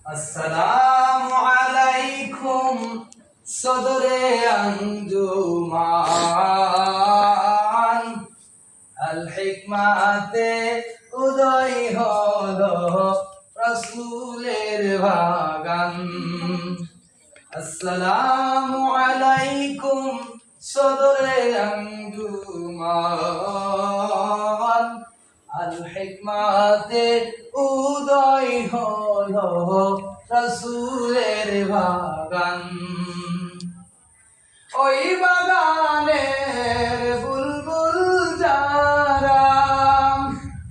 আসসালামু আলাইকুম সদরে আঞ্জুমান আল হিকমাতে উদয় হলো রাসূলের বাগান। আসসালামু আলাইকুম সদরে আঞ্জুমান আল হিকমাতে উদয় হলো রাসূলের বাগান। ওই বাগানের বুলবুল যারা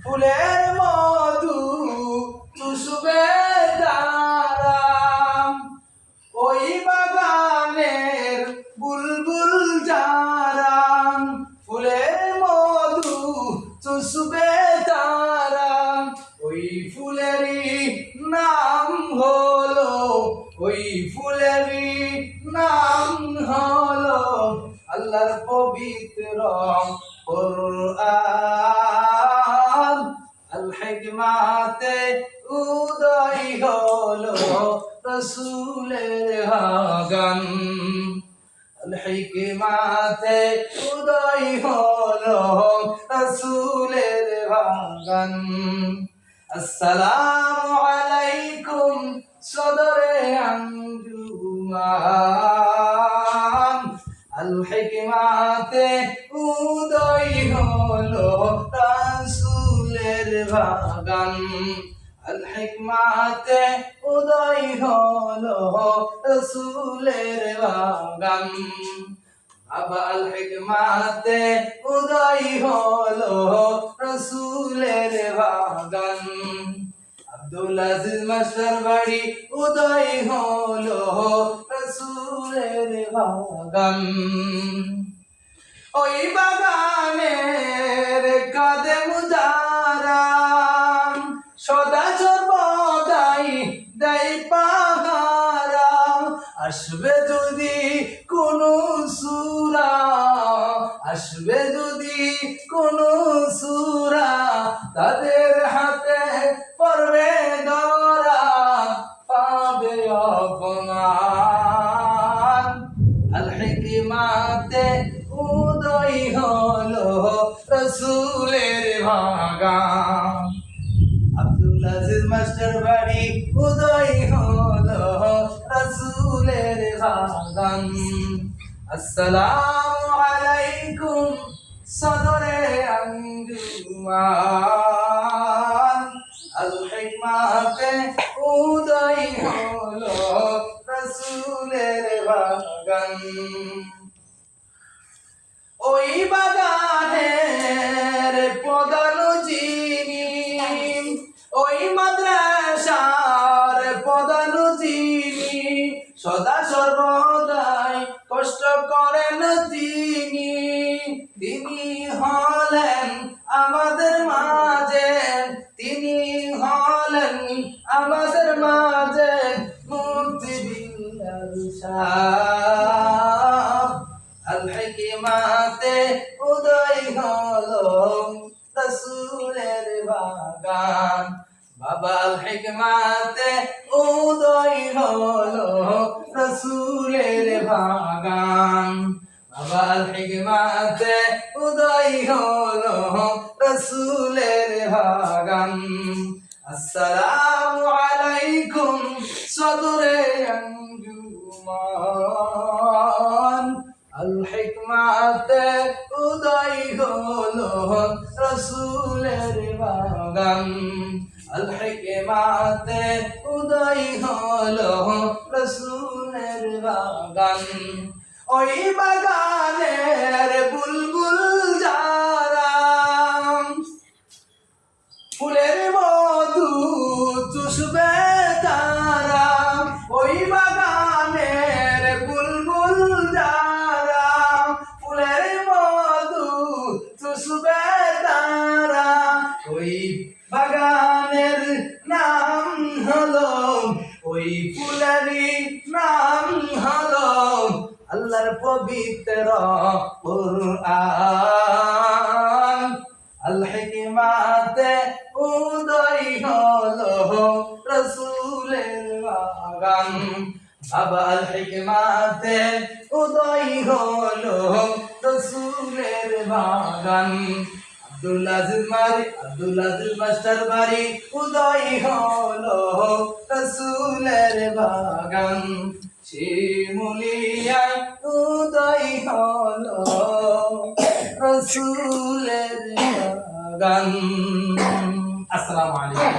ফুলের মধু চুষবে তারা, ওই বাগানের বুলবুল যারা ফুলের মধু চুষবে তারা, ওই ফুলেরই নাম হলো, ওই ফুলেরই নাম হলো আল্লাহর পবিত্র কোরআন। আল হিকমাতে উদয় হলো রাসূলের বাগান। আল হিকমাতে উদয় হলো রাসূলের বাগান। আসসালামু আলাইকুম সদরে আঞ্জুমান আল হিকমাতে উদয় হলো রাসূলের বাগান। আল হিকমাতে উদয় হলো রাসূলের বাগান। বাবা আল হিকমাতে উদয় হলো রাসূলের বাগান। আব্দুল আজিজ মাস্টার বাড়ি উদয় হলো রাসূলের বাগান। ওই বাগানের কাদেম যারা সদা সর্বদাই দেয় পাহারা, আসবে যদি কোন সূরা, আসবে যদি কোন সূরা তাদের হাতে পড়বে ধরা, পাবে অপমান। আল হিকমাতে উদয় হলো রাসূলের বাগান। আব্দুল আজিজ মাস্টার বাড়ি উদয় হলো রাসূলের বাগান। আসসালামু আলাইকুম সদরে আঞ্জুমান আল হিকমাতে উদয় হলো রাসূলের বাগান। ওই বাগানের প্রধান যিনি, ওই মাদ্রাসার প্রধান যিনি, সদা সর্বদাই কষ্ট করেন তিনি, তিনি হলেন আমাদের মাঝে, তিনি হলেন আমাদের মাঝে মুফতি বিল্লাল শাহ। আল হিকমাতে উদয় হলো রাসূলের বাগান। বাবা আল হিকমাতে উদয় হলো রাসূলের বাগান। বাবা আল হিকমাতে উদয় হলো রাসূলের বাগান। আসসালামু আলাইকুম সদরে আঞ্জুমান আল হিকমাতে উদয় হলো রাসূলের বাগান। আল হিকমাতে উদয় হলো রাসূলের বাগান। ওই বাগানের বুলবুল যারা ফুলের মধু চুষবে তারা, ওই বাগানের বুলবুল যারা ফুলের মধু চুষবে তারা, ওই বাগানের নাম হলো, ওই ফুলেরই নাম হলো আল্লাহর পবিত্র কোরআন। আল হিকমাতে উদয় হলো রাসূলের বাগান বাবা আল হিকমাতে উদয় হলো রসুলের বাগান আব্দুল আজিজ মাস্টার বাড়ি উদয় হলো রসুলের বাগান শিমুলিয়ায় উদয় হলো রসুলের বাগান। আসসালামু আলাইকুম।